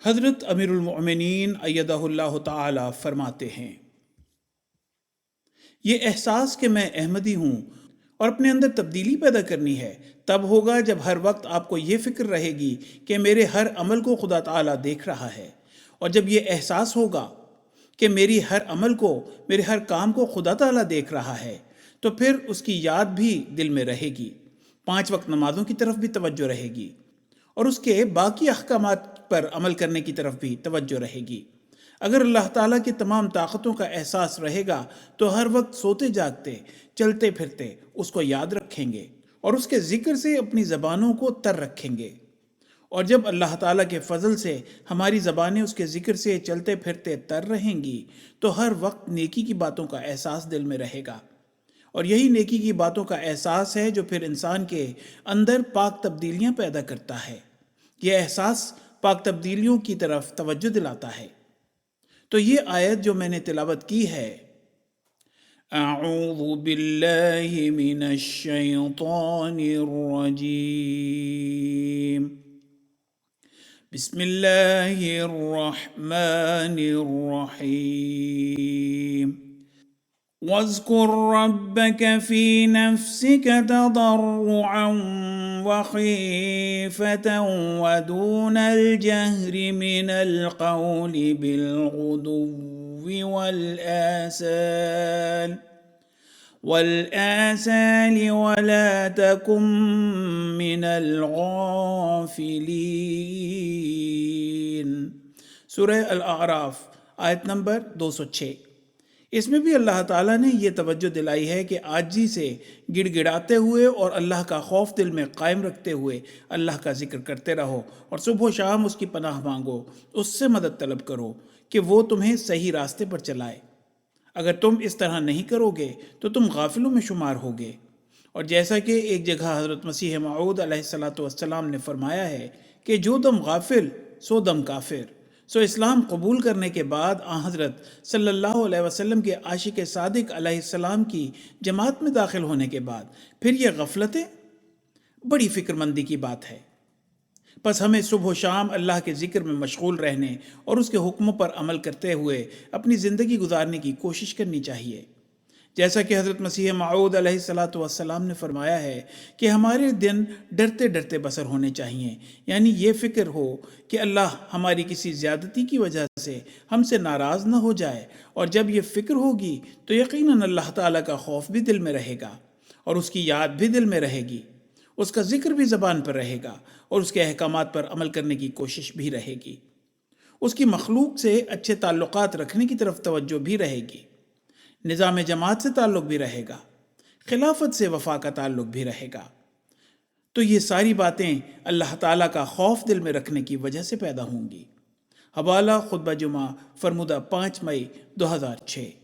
حضرت امیر المؤمنین ایدہ اللہ تعالی فرماتے ہیں، یہ احساس کہ میں احمدی ہوں اور اپنے اندر تبدیلی پیدا کرنی ہے تب ہوگا جب ہر وقت آپ کو یہ فکر رہے گی کہ میرے ہر عمل کو خدا تعالیٰ دیکھ رہا ہے، اور جب یہ احساس ہوگا کہ میری ہر عمل کو، میرے ہر کام کو خدا تعالیٰ دیکھ رہا ہے، تو پھر اس کی یاد بھی دل میں رہے گی، 5 وقت نمازوں کی طرف بھی توجہ رہے گی، اور اس کے باقی احکامات پر عمل کرنے کی طرف بھی توجہ رہے گی۔ اگر اللہ تعالیٰ کی تمام طاقتوں کا احساس رہے گا تو ہر وقت سوتے جاگتے، چلتے پھرتے اس کو یاد رکھیں گے اور اس کے ذکر سے اپنی زبانوں کو تر رکھیں گے، اور جب اللہ تعالیٰ کے فضل سے ہماری زبانیں اس کے ذکر سے چلتے پھرتے تر رہیں گی تو ہر وقت نیکی کی باتوں کا احساس دل میں رہے گا، اور یہی نیکی کی باتوں کا احساس ہے جو پھر انسان کے اندر پاک تبدیلیاں پیدا کرتا ہے۔ یہ احساس پاک تبدیلیوں کی طرف توجہ دلاتا ہے۔ تو یہ آیت جو میں نے تلاوت کی ہے، اعوذ باللہ من الشیطان الرجیم، بسم اللہ الرحمن الرحیم، واذكر ربك في نفسك تضرعا وخيفة ودون الجهر من القول بالغدو والآسال ولا تكن من الغافلين۔ سورہ الاعراف آیت نمبر 206۔ اس میں بھی اللہ تعالیٰ نے یہ توجہ دلائی ہے کہ عاجزی سے گڑ گڑاتے ہوئے اور اللہ کا خوف دل میں قائم رکھتے ہوئے اللہ کا ذکر کرتے رہو، اور صبح و شام اس کی پناہ مانگو، اس سے مدد طلب کرو کہ وہ تمہیں صحیح راستے پر چلائے۔ اگر تم اس طرح نہیں کرو گے تو تم غافلوں میں شمار ہوگے۔ اور جیسا کہ ایک جگہ حضرت مسیح موعود علیہ السلام نے فرمایا ہے کہ جو دم غافل سو دم کافر۔ سو اسلام قبول کرنے کے بعد حضرت صلی اللہ علیہ وسلم کے عاشق صادق علیہ السلام کی جماعت میں داخل ہونے کے بعد پھر یہ غفلتیں بڑی فکر مندی کی بات ہے۔ پس ہمیں صبح و شام اللہ کے ذکر میں مشغول رہنے اور اس کے حکموں پر عمل کرتے ہوئے اپنی زندگی گزارنے کی کوشش کرنی چاہیے۔ جیسا کہ حضرت مسیح موعود علیہ السلام نے فرمایا ہے کہ ہمارے دن ڈرتے ڈرتے بسر ہونے چاہیے، یعنی یہ فکر ہو کہ اللہ ہماری کسی زیادتی کی وجہ سے ہم سے ناراض نہ ہو جائے، اور جب یہ فکر ہوگی تو یقیناً اللہ تعالیٰ کا خوف بھی دل میں رہے گا، اور اس کی یاد بھی دل میں رہے گی، اس کا ذکر بھی زبان پر رہے گا، اور اس کے احکامات پر عمل کرنے کی کوشش بھی رہے گی، اس کی مخلوق سے اچھے تعلقات رکھنے کی طرف توجہ بھی رہے گی، نظام جماعت سے تعلق بھی رہے گا، خلافت سے وفا کا تعلق بھی رہے گا۔ تو یہ ساری باتیں اللہ تعالیٰ کا خوف دل میں رکھنے کی وجہ سے پیدا ہوں گی۔ حوالہ خطبہ جمعہ فرمودہ 5 مئی 2006۔